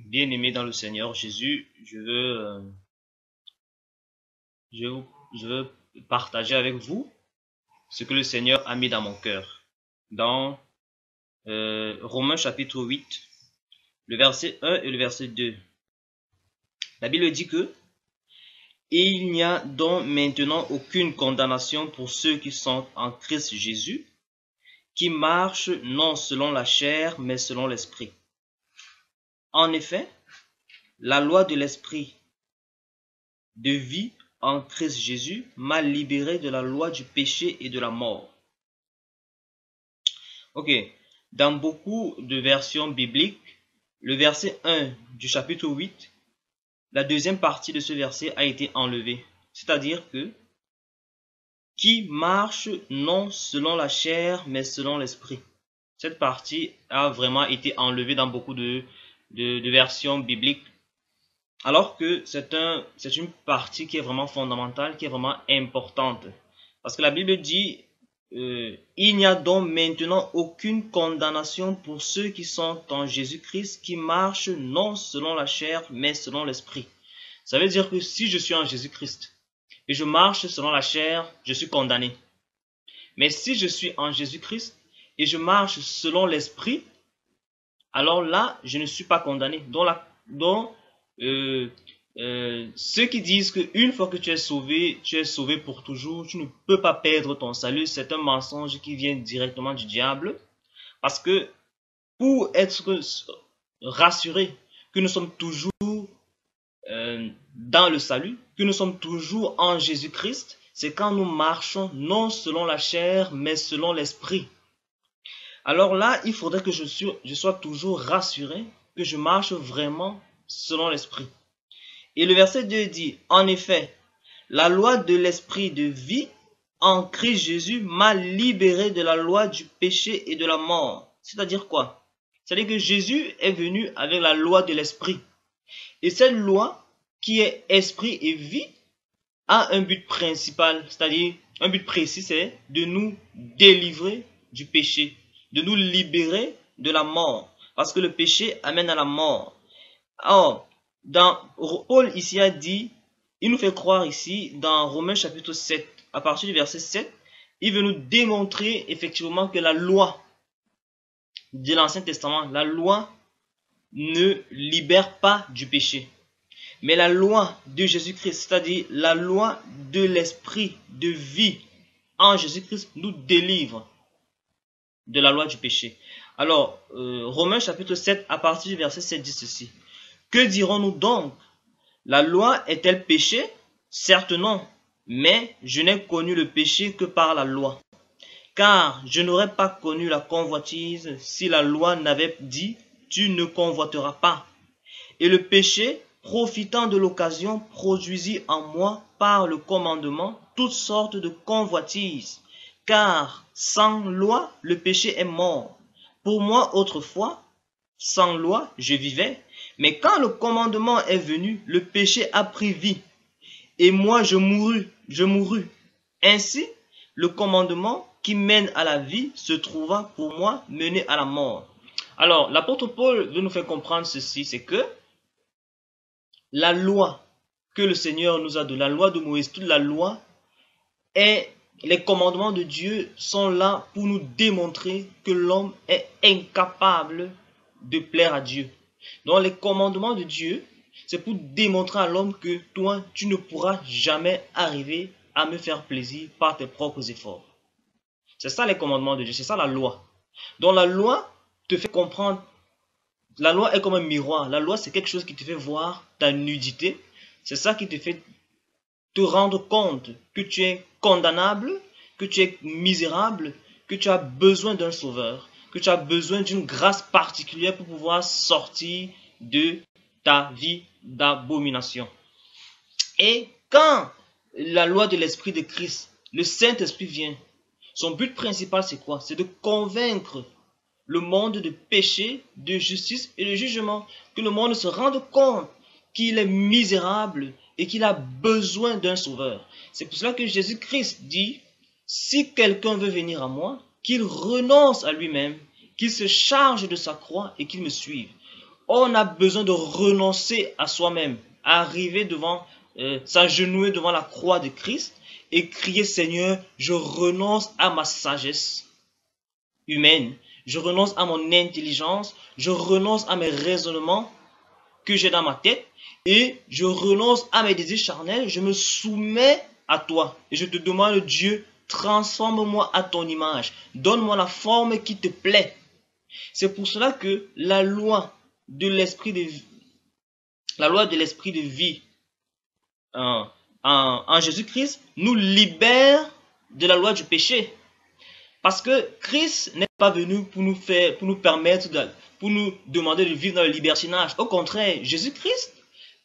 Bien-aimé dans le Seigneur Jésus, je veux partager avec vous ce que le Seigneur a mis dans mon cœur. Dans Romains chapitre 8, le verset 1 et le verset 2. La Bible dit que il n'y a donc maintenant aucune condamnation pour ceux qui sont en Christ Jésus, qui marchent non selon la chair, mais selon l'esprit. En effet, la loi de l'esprit de vie en Christ Jésus m'a libéré de la loi du péché et de la mort. Ok, dans beaucoup de versions bibliques, le verset 1 du chapitre 8, la deuxième partie de ce verset a été enlevée. C'est-à-dire que qui marche non selon la chair, mais selon l'esprit. Cette partie a vraiment été enlevée dans beaucoup de versions bibliques. Alors que c'est une partie qui est vraiment fondamentale, qui est vraiment importante. Parce que la Bible dit, il n'y a donc maintenant aucune condamnation pour ceux qui sont en Jésus-Christ, qui marchent non selon la chair, mais selon l'esprit. Ça veut dire que si je suis en Jésus-Christ et je marche selon la chair, je suis condamné. Mais si je suis en Jésus-Christ et je marche selon l'esprit, alors là, je ne suis pas condamné. Ceux qui disent qu'une fois que tu es sauvé pour toujours, tu ne peux pas perdre ton salut, c'est un mensonge qui vient directement du diable. Parce que pour être rassuré que nous sommes toujours dans le salut, que nous sommes toujours en Jésus-Christ, c'est quand nous marchons non selon la chair, mais selon l'esprit. Alors là, il faudrait que je sois toujours rassuré, que je marche vraiment selon l'esprit. Et le verset 2 dit, en effet, la loi de l'esprit de vie en Christ Jésus m'a libéré de la loi du péché et de la mort. C'est-à-dire quoi? C'est-à-dire que Jésus est venu avec la loi de l'esprit. Et cette loi, qui est esprit et vie, a un but principal, c'est-à-dire un but précis, c'est de nous délivrer du péché, de nous libérer de la mort, parce que le péché amène à la mort. Or, Paul ici a dit, il nous fait croire ici, dans Romains chapitre 7, à partir du verset 7, il veut nous démontrer effectivement que la loi de l'Ancien Testament, la loi ne libère pas du péché. Mais la loi de Jésus-Christ, c'est-à-dire la loi de l'esprit de vie en Jésus-Christ, nous délivre de la loi du péché. Alors, Romains chapitre 7, à partir du verset 7 dit ceci. Que dirons-nous donc? La loi est-elle péché? Certes non, mais je n'ai connu le péché que par la loi. Car je n'aurais pas connu la convoitise si la loi n'avait dit « tu ne convoiteras pas ». Et le péché, profitant de l'occasion, produisit en moi par le commandement toutes sortes de convoitises. Car sans loi, le péché est mort. Pour moi, autrefois, sans loi, je vivais. Mais quand le commandement est venu, le péché a pris vie. Et moi, je mourus. Ainsi, le commandement qui mène à la vie se trouva pour moi mené à la mort. Alors, l'apôtre Paul veut nous faire comprendre ceci, c'est que la loi que le Seigneur nous a donnée, la loi de Moïse, toute la loi, et les commandements de Dieu sont là pour nous démontrer que l'homme est incapable de plaire à Dieu. Donc les commandements de Dieu, c'est pour démontrer à l'homme que toi, tu ne pourras jamais arriver à me faire plaisir par tes propres efforts. C'est ça les commandements de Dieu, c'est ça la loi. Donc la loi te fait comprendre, la loi est comme un miroir. La loi, c'est quelque chose qui te fait voir ta nudité. C'est ça qui te fait te rendre compte que tu es condamnable, que tu es misérable, que tu as besoin d'un sauveur, que tu as besoin d'une grâce particulière pour pouvoir sortir de ta vie d'abomination. Et quand la loi de l'Esprit de Christ, le Saint-Esprit vient, son but principal c'est quoi? C'est de convaincre le monde de péché, de justice et de jugement. Que le monde se rende compte qu'il est misérable et qu'il a besoin d'un sauveur. C'est pour cela que Jésus-Christ dit, si quelqu'un veut venir à moi, qu'il renonce à lui-même, qu'il se charge de sa croix et qu'il me suive. on a besoin de renoncer à soi-même, arriver devant, s'agenouiller devant la croix de Christ et crier, Seigneur, je renonce à ma sagesse humaine, je renonce à mon intelligence, je renonce à mes raisonnements que j'ai dans ma tête et je renonce à mes désirs charnels, je me soumets à toi et je te demande, Dieu, transforme-moi à ton image, donne-moi la forme qui te plaît. C'est pour cela que la loi de l'esprit de vie en Jésus-Christ nous libère de la loi du péché. Parce que Christ n'est pas venu pour nous demander de vivre dans le libertinage. Au contraire, Jésus-Christ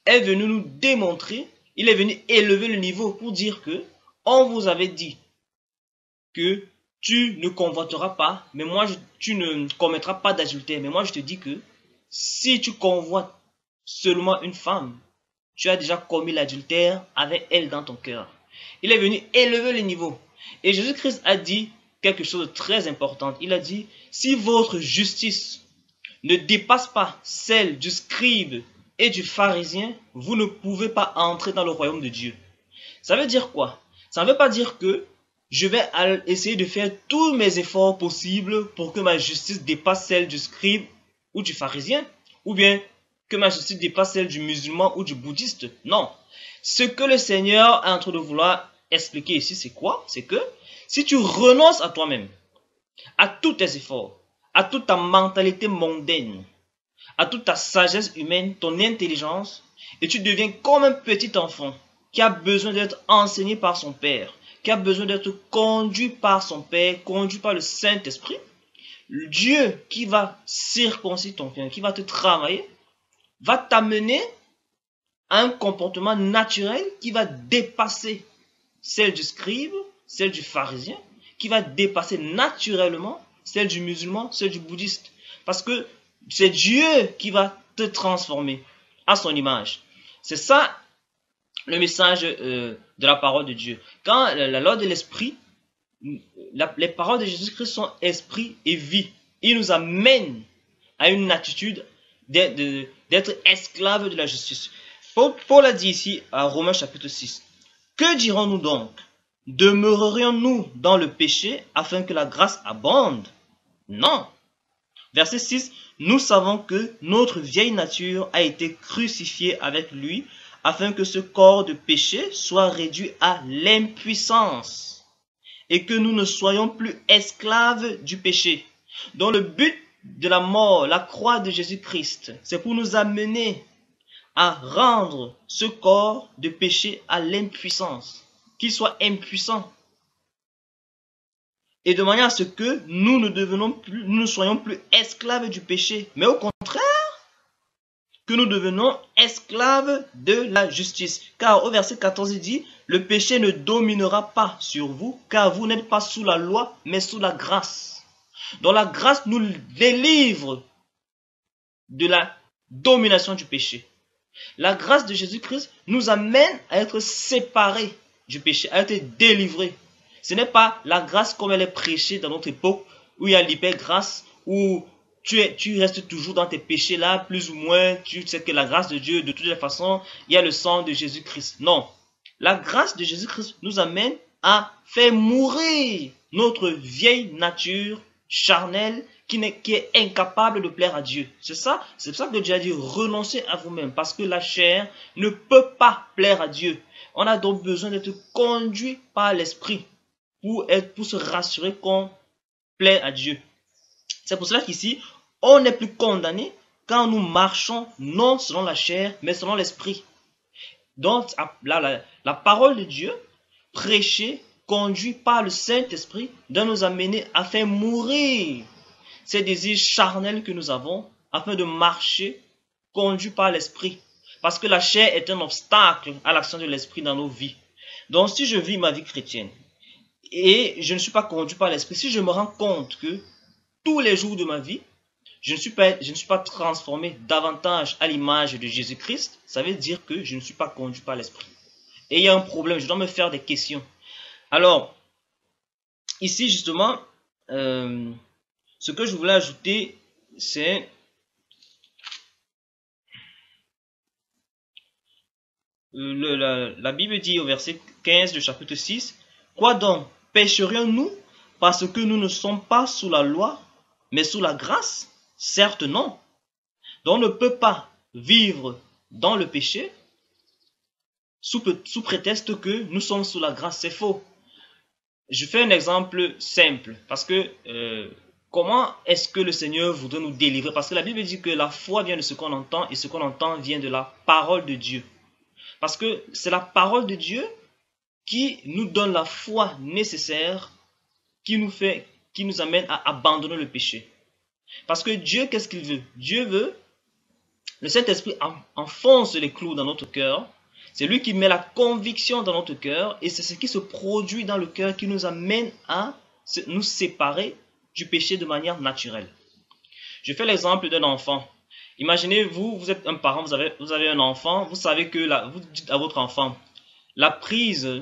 est venu nous démontrer, il est venu élever le niveau pour dire que on vous avait dit que tu ne convoiteras pas, mais tu ne commettras pas d'adultère. Mais moi, je te dis que si tu convoites seulement une femme, tu as déjà commis l'adultère avec elle dans ton cœur. Il est venu élever le niveau. Et Jésus-Christ a dit quelque chose de très important. Il a dit, si votre justice ne dépasse pas celle du scribe et du pharisien, vous ne pouvez pas entrer dans le royaume de Dieu. Ça veut dire quoi? Ça ne veut pas dire que je vais essayer de faire tous mes efforts possibles pour que ma justice dépasse celle du scribe ou du pharisien, ou bien que ma justice dépasse celle du musulman ou du bouddhiste. Non. Ce que le Seigneur est en train de vouloir expliquer ici, c'est quoi? C'est que si tu renonces à toi-même, à tous tes efforts, à toute ta mentalité mondaine, à toute ta sagesse humaine, ton intelligence, et tu deviens comme un petit enfant qui a besoin d'être enseigné par son père, qui a besoin d'être conduit par son père, conduit par le Saint-Esprit, Dieu qui va circoncire ton cœur, qui va te travailler, va t'amener à un comportement naturel qui va dépasser celle du scribe, celle du pharisien, qui va dépasser naturellement celle du musulman, celle du bouddhiste. Parce que c'est Dieu qui va te transformer à son image. C'est ça le message de la parole de Dieu. Quand la loi de l'esprit, les paroles de Jésus-Christ sont esprit et vie. Il nous amène à une attitude d'être esclave de la justice. Paul a dit ici à Romains chapitre 6, que dirons-nous donc? Demeurerions-nous dans le péché afin que la grâce abonde? Non. Verset 6, nous savons que notre vieille nature a été crucifiée avec lui afin que ce corps de péché soit réduit à l'impuissance et que nous ne soyons plus esclaves du péché. Dont le but de la mort, la croix de Jésus-Christ, c'est pour nous amener à rendre ce corps de péché à l'impuissance, qu'il soit impuissant. Et de manière à ce que nous ne soyons plus esclaves du péché, mais au contraire, que nous devenons esclaves de la justice. Car au verset 14, il dit, le péché ne dominera pas sur vous, car vous n'êtes pas sous la loi, mais sous la grâce. Donc la grâce nous délivre de la domination du péché. La grâce de Jésus-Christ nous amène à être séparés du péché, à être délivrés. Ce n'est pas la grâce comme elle est prêchée dans notre époque, où il y a l'hyper-grâce, où tu restes toujours dans tes péchés là, plus ou moins, tu sais que la grâce de Dieu, de toutes les façons, il y a le sang de Jésus-Christ. Non. La grâce de Jésus-Christ nous amène à faire mourir notre vieille nature charnelle qui est incapable de plaire à Dieu. C'est pour ça que Dieu a dit renoncez à vous-même, parce que la chair ne peut pas plaire à Dieu. On a donc besoin d'être conduit par l'esprit pour se rassurer qu'on plaît à Dieu. C'est pour cela qu'ici, on n'est plus condamné quand nous marchons non selon la chair, mais selon l'esprit. Donc, la parole de Dieu, prêchée, conduit par le Saint-Esprit, doit nous amener à faire mourir ces désirs charnels que nous avons, afin de marcher conduit par l'Esprit. Parce que la chair est un obstacle à l'action de l'Esprit dans nos vies. Donc, si je vis ma vie chrétienne, et je ne suis pas conduit par l'Esprit, si je me rends compte que tous les jours de ma vie, je ne suis pas transformé davantage à l'image de Jésus-Christ, ça veut dire que je ne suis pas conduit par l'Esprit. Et il y a un problème, je dois me faire des questions. Alors, ici justement, ce que je voulais ajouter, c'est la Bible dit au verset 15 du chapitre 6, « Quoi donc? Pécherions-nous parce que nous ne sommes pas sous la loi, mais sous la grâce? Certes non. Donc on ne peut pas vivre dans le péché sous prétexte que nous sommes sous la grâce. C'est faux. Je fais un exemple simple parce que comment est-ce que le Seigneur voudrait nous délivrer? Parce que la Bible dit que la foi vient de ce qu'on entend et ce qu'on entend vient de la parole de Dieu. Parce que c'est la parole de Dieu qui nous donne la foi nécessaire, qui nous amène à abandonner le péché. Parce que Dieu, qu'est-ce qu'il veut? Dieu veut, le Saint-Esprit enfonce les clous dans notre cœur. C'est lui qui met la conviction dans notre cœur et c'est ce qui se produit dans le cœur qui nous amène à nous séparer du péché de manière naturelle. Je fais l'exemple d'un enfant. Imaginez, vous êtes un parent, vous avez un enfant, vous savez que vous dites à votre enfant, la prise,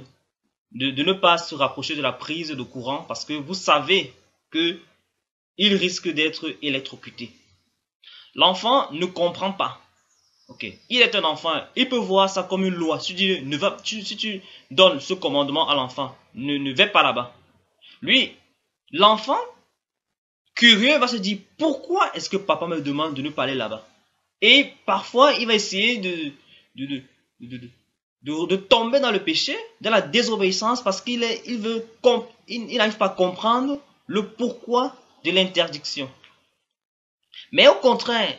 de ne pas se rapprocher de la prise de courant parce que vous savez qu'il risque d'être électrocuté. L'enfant ne comprend pas. Okay. Il est un enfant, il peut voir ça comme une loi. Si tu donnes ce commandement à l'enfant, ne va pas là-bas. Lui, l'enfant, curieux, va se dire, pourquoi est-ce que papa me demande de ne pas aller là-bas? Et parfois, il va essayer de tomber dans le péché, dans la désobéissance, parce qu'il n'arrive pas à comprendre le pourquoi de l'interdiction. Mais au contraire,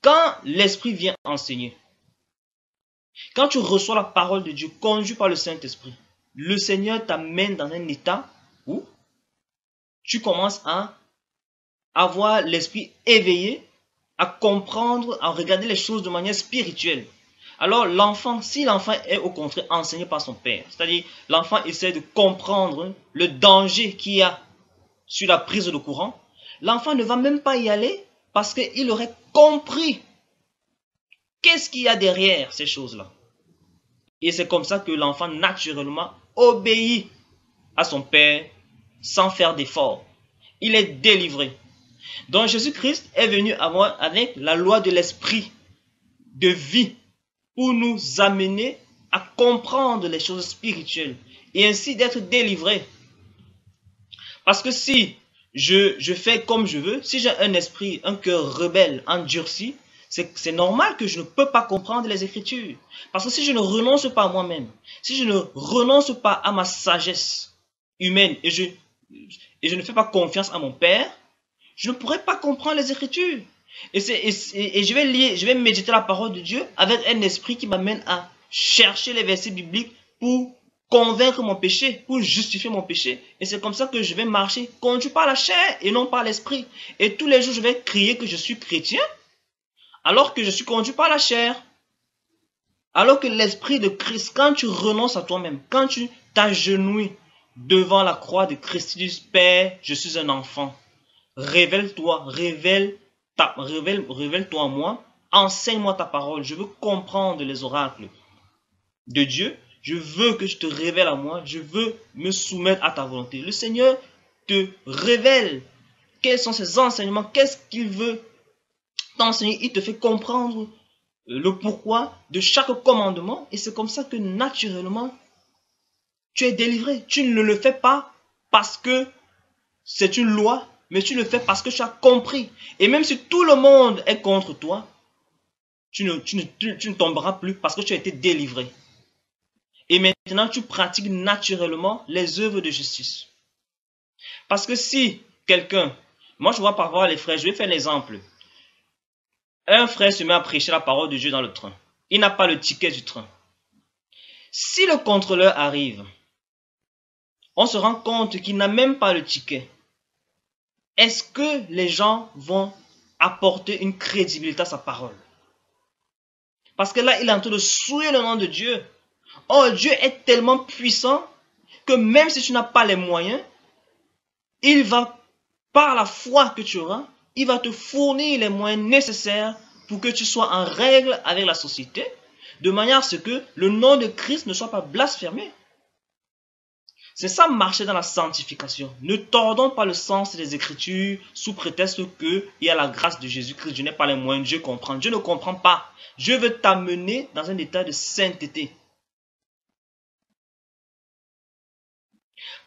quand l'Esprit vient enseigner, quand tu reçois la parole de Dieu conduite par le Saint-Esprit, le Seigneur t'amène dans un état où tu commences à avoir l'esprit éveillé, à comprendre, à regarder les choses de manière spirituelle. Alors l'enfant, si l'enfant est au contraire enseigné par son père, c'est-à-dire l'enfant essaie de comprendre le danger qu'il y a sur la prise de courant, l'enfant ne va même pas y aller parce qu'il aurait compris qu'est-ce qu'il y a derrière ces choses-là. Et c'est comme ça que l'enfant naturellement obéit à son père sans faire d'effort. Il est délivré. Donc Jésus-Christ est venu avec la loi de l'esprit de vie pour nous amener à comprendre les choses spirituelles et ainsi d'être délivré. Parce que si je fais comme je veux, si j'ai un esprit, un cœur rebelle, endurci, c'est normal que je ne peux pas comprendre les Écritures. Parce que si je ne renonce pas à moi-même, si je ne renonce pas à ma sagesse humaine et je ne fais pas confiance à mon Père, je ne pourrai pas comprendre les Écritures. Et je vais méditer la parole de Dieu avec un esprit qui m'amène à chercher les versets bibliques pour convaincre mon péché, pour justifier mon péché. Et c'est comme ça que je vais marcher, conduit par la chair et non par l'esprit. Et tous les jours, je vais crier que je suis chrétien, alors que je suis conduit par la chair. Alors que l'esprit de Christ, quand tu renonces à toi-même, quand tu t'agenouilles devant la croix de Christ, tu dis, Père, je suis un enfant. Révèle-toi, révèle-toi à moi, enseigne-moi ta parole. Je veux comprendre les oracles de Dieu. Je veux que tu te révèles à moi. Je veux me soumettre à ta volonté. Le Seigneur te révèle quels sont ses enseignements, qu'est-ce qu'il veut t'enseigner. Il te fait comprendre le pourquoi de chaque commandement. Et c'est comme ça que naturellement, tu es délivré. Tu ne le fais pas parce que c'est une loi, mais tu le fais parce que tu as compris. Et même si tout le monde est contre toi, tu ne tomberas plus parce que tu as été délivré. Et maintenant, tu pratiques naturellement les œuvres de justice. Parce que si quelqu'un, moi je vois parfois les frères, je vais faire l'exemple. Un frère se met à prêcher la parole de Dieu dans le train. Il n'a pas le ticket du train. Si le contrôleur arrive, on se rend compte qu'il n'a même pas le ticket. Est-ce que les gens vont apporter une crédibilité à sa parole? Parce que là, il est en train de souiller le nom de Dieu. Oh, Dieu est tellement puissant que même si tu n'as pas les moyens, il va, par la foi que tu auras, il va te fournir les moyens nécessaires pour que tu sois en règle avec la société, de manière à ce que le nom de Christ ne soit pas blasphémé. C'est ça marcher dans la sanctification. Ne tordons pas le sens des Écritures sous prétexte qu'il y a la grâce de Jésus-Christ. Je n'ai pas les moyens, Dieu comprend. Dieu ne comprend pas. Dieu veut t'amener dans un état de sainteté.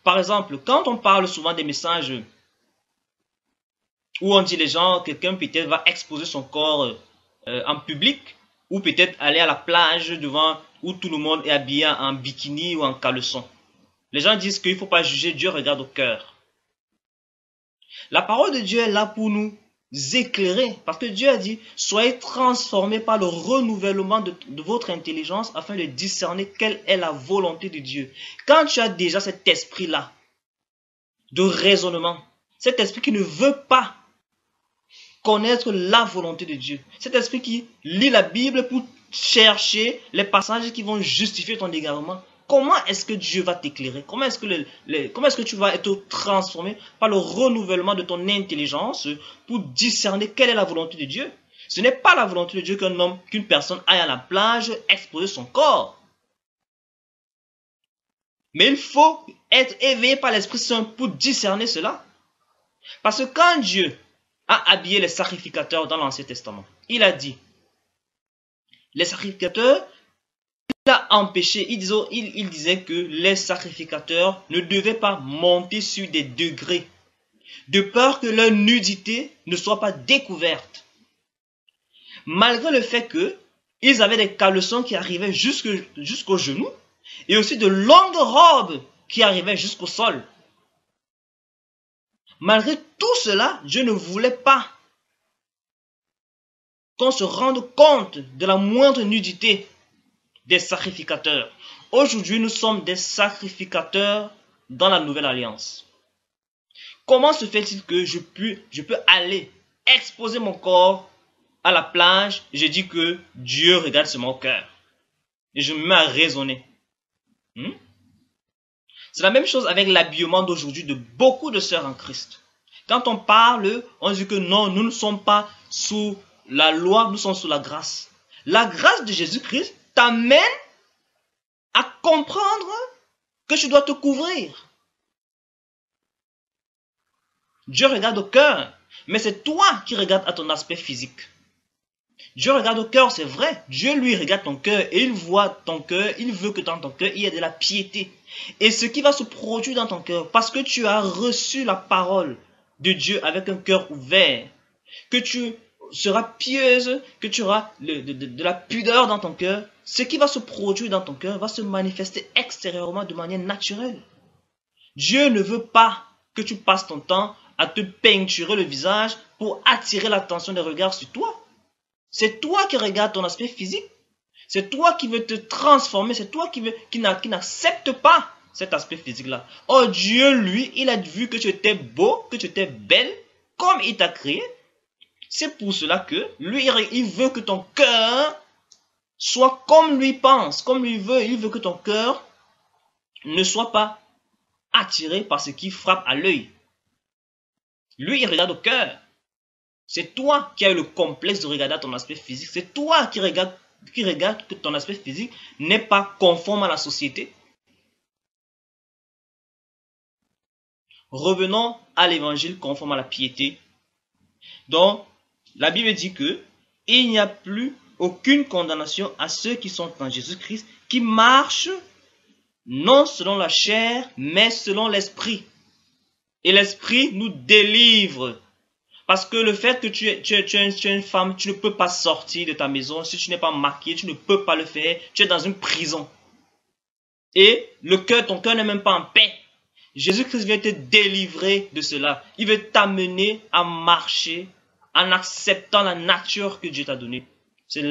Par exemple, quand on parle souvent des messages où on dit les gens, quelqu'un peut-être va exposer son corps en public, ou peut-être aller à la plage devant où tout le monde est habillé en bikini ou en caleçon. Les gens disent qu'il ne faut pas juger, Dieu regarde au cœur. La parole de Dieu est là pour nous éclairer, parce que Dieu a dit, soyez transformés par le renouvellement de votre intelligence afin de discerner quelle est la volonté de Dieu. Quand tu as déjà cet esprit-là de raisonnement, cet esprit qui ne veut pas connaître la volonté de Dieu, cet esprit qui lit la Bible pour chercher les passages qui vont justifier ton égarement, comment est-ce que Dieu va t'éclairer? Comment est-ce que tu vas être transformé par le renouvellement de ton intelligence pour discerner quelle est la volonté de Dieu? Ce n'est pas la volonté de Dieu qu'une personne aille à la plage exposer son corps. Mais il faut être éveillé par l'Esprit Saint pour discerner cela. Parce que quand Dieu a habillé les sacrificateurs dans l'Ancien Testament, il a dit, les sacrificateurs, il a empêché, il disait que les sacrificateurs ne devaient pas monter sur des degrés, de peur que leur nudité ne soit pas découverte. Malgré le fait qu'ils avaient des caleçons qui arrivaient jusqu'aux genoux, et aussi de longues robes qui arrivaient jusqu'au sol. Malgré tout cela, Dieu ne voulait pas qu'on se rende compte de la moindre nudité des sacrificateurs. Aujourd'hui, nous sommes des sacrificateurs dans la nouvelle alliance. Comment se fait-il que je peux aller exposer mon corps à la plage? Je dis que Dieu regarde sur mon cœur. Et je me mets à raisonner. C'est la même chose avec l'habillement d'aujourd'hui de beaucoup de sœurs en Christ. Quand on parle, on dit que non, nous ne sommes pas sous la loi, nous sommes sous la grâce. La grâce de Jésus-Christ t'amène à comprendre que tu dois te couvrir. Dieu regarde au cœur, mais c'est toi qui regardes à ton aspect physique. Dieu regarde au cœur, c'est vrai. Dieu, lui, regarde ton cœur et il voit ton cœur. Il veut que dans ton cœur, il y ait de la piété. Et ce qui va se produire dans ton cœur, parce que tu as reçu la parole de Dieu avec un cœur ouvert, que tu seras pieuse, que tu auras de la pudeur dans ton cœur, ce qui va se produire dans ton cœur va se manifester extérieurement de manière naturelle. Dieu ne veut pas que tu passes ton temps à te peinturer le visage pour attirer l'attention des regards sur toi. C'est toi qui regardes ton aspect physique. C'est toi qui veux te transformer. C'est toi qui n'accepte pas cet aspect physique-là. Oh, Dieu, lui, il a vu que tu étais beau, que tu étais belle, comme il t'a créé. C'est pour cela que lui, il veut que ton cœur soit comme lui pense, comme lui veut. Il veut que ton cœur ne soit pas attiré par ce qui frappe à l'œil. Lui, il regarde au cœur. C'est toi qui as eu le complexe de regarder à ton aspect physique. C'est toi qui regarde que ton aspect physique n'est pas conforme à la société. Revenons à l'évangile conforme à la piété. Donc, la Bible dit que il n'y a plus aucune condamnation à ceux qui sont en Jésus-Christ, qui marchent non selon la chair, mais selon l'esprit. Et l'esprit nous délivre. Parce que le fait que tu es une femme, tu ne peux pas sortir de ta maison. Si tu n'es pas maquillée, tu ne peux pas le faire. Tu es dans une prison. Et ton cœur n'est même pas en paix. Jésus-Christ vient te délivrer de cela. Il veut t'amener à marcher en acceptant la nature que Dieu t'a donnée. C'est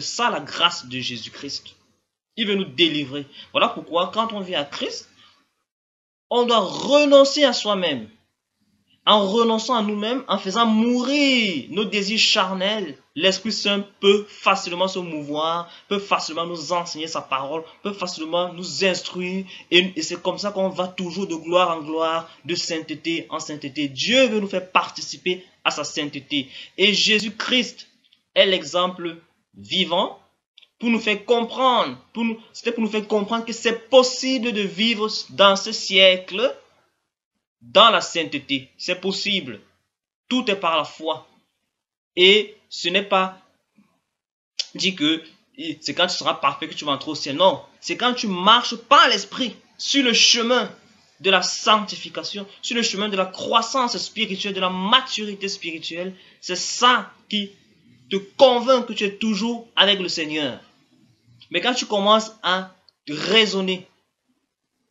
ça la grâce de Jésus-Christ. Il veut nous délivrer. Voilà pourquoi quand on vient à Christ, on doit renoncer à soi-même. En renonçant à nous-mêmes, en faisant mourir nos désirs charnels, l'Esprit Saint peut facilement se mouvoir, peut facilement nous enseigner sa parole, peut facilement nous instruire. Et c'est comme ça qu'on va toujours de gloire en gloire, de sainteté en sainteté. Dieu veut nous faire participer à sa sainteté. Et Jésus-Christ est l'exemple vivant pour nous faire comprendre, c'était pour nous faire comprendre que c'est possible de vivre dans ce siècle dans la sainteté. C'est possible. Tout est par la foi. Et ce n'est pas dit que c'est quand tu seras parfait que tu vas entrer au ciel. Non. C'est quand tu marches par l'esprit sur le chemin de la sanctification, sur le chemin de la croissance spirituelle, de la maturité spirituelle. C'est ça qui te convainc que tu es toujours avec le Seigneur. Mais quand tu commences à raisonner,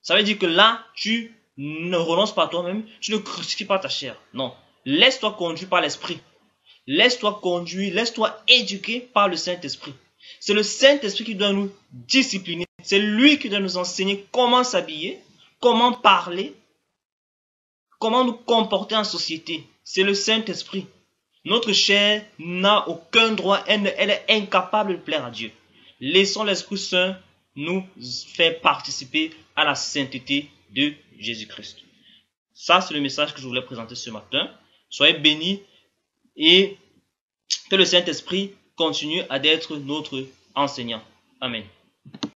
ça veut dire que là, tu ne renonces pas à toi-même, tu ne crucifies pas ta chair. Non. Laisse-toi conduire par l'Esprit. Laisse-toi conduire, laisse-toi éduquer par le Saint-Esprit. C'est le Saint-Esprit qui doit nous discipliner. C'est lui qui doit nous enseigner comment s'habiller, comment parler, comment nous comporter en société. C'est le Saint-Esprit. Notre chair n'a aucun droit, elle est incapable de plaire à Dieu. Laissons l'Esprit Saint nous faire participer à la sainteté de Jésus-Christ. Ça, c'est le message que je voulais présenter ce matin. Soyez bénis et que le Saint-Esprit continue à être notre enseignant. Amen.